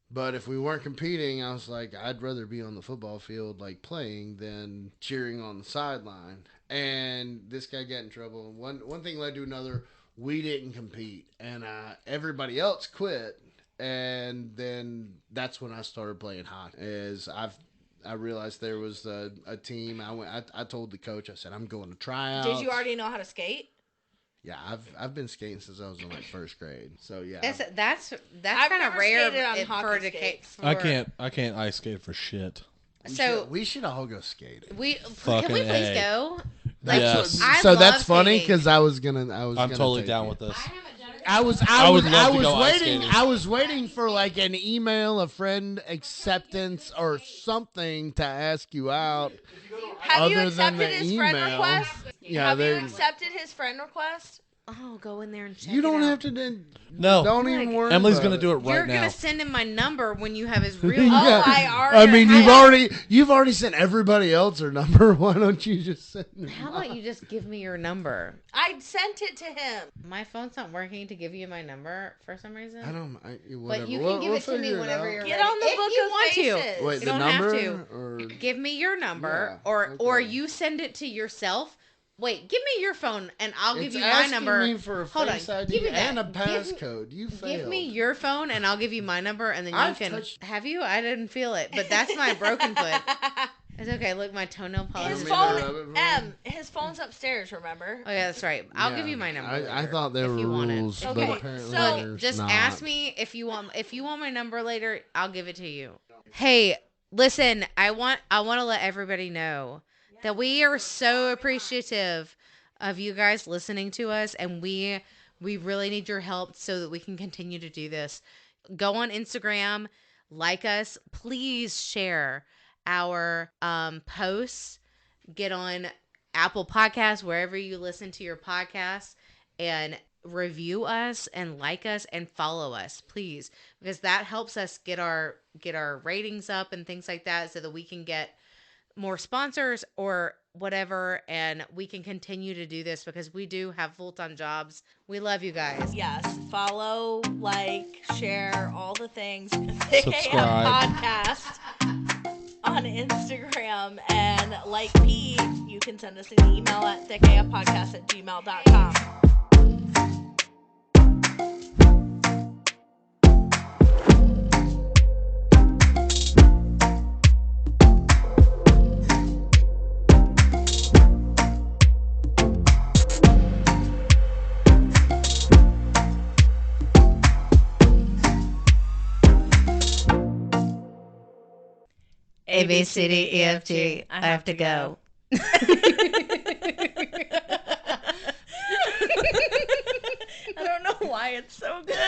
But if we weren't competing, I was like, I'd rather be on the football field, like, playing than cheering on the sideline. And this guy got in trouble. One thing led to another. We didn't compete. And everybody else quit. And then that's when I started playing hockey. I realized there was a team. I told the coach, I said, I'm going to try out. Did you already know how to skate? Yeah, I've been skating since I was in like first grade. So yeah. That's I've kind of never rare. skated on it- hockey for the skates. for- I can't ice skate for shit. So we should all go skating. can we Fucking please A. go? Like, Yes. I So love that's funny skating. because I'm I'm totally down with this. I was would love to go ice waiting. skating. I was waiting for like an email, a friend acceptance, or something to ask you out. Have you Other than accepted the his friend email. request? Yeah, Have you they- accepted his friend request? Oh, go in there and check You don't it out. have to. No. Don't even Like, worry. Emily's about gonna do it right You're now. gonna send him my number when you have his real. Oh, number. I mean, already- you've already sent everybody else their number. Why don't you just send them? How about you just give me your number? I sent it to him. My phone's not working to give you my number for some reason. Whatever. But you can We'll give it to me figure it whenever out. you're Get ready. on the If book you of want faces. to. Wait, You the don't number have to. or Give me your number, Yeah, or okay. you send it to yourself. Wait, give me your phone and I'll give It's you my asking number. me for a Hold on, face ID give me that. and a Give me- passcode. You failed. Give me your phone and I'll give you my number, and then you I've can. touched- Have you? I didn't feel it, but that's my broken foot. It's okay. Look, my toenail polish. His is phone, gone. his phone's upstairs. Remember? Oh yeah, that's right. I'll Yeah, give you my number. I later, thought there if were you want it. rules, Okay, but apparently so- there's Just not. ask me if you want my number later. I'll give it to you. Hey, listen, I want to let everybody know that we are so appreciative of you guys listening to us, and we really need your help so that we can continue to do this. Go on Instagram, like us, please share our posts. Get on Apple Podcasts, wherever you listen to your podcasts, and review us and like us and follow us, please, because that helps us get our ratings up and things like that, so that we can get more sponsors or whatever, and we can continue to do this because we do have full-time jobs. We love you guys. Yes. Follow, like, share, all the things. Thick AM Subscribe. Podcast on Instagram, and like Pete, you can send us an email at thickampodcast@gmail.com. A B C D E F G. I have to go. I don't know why it's so good.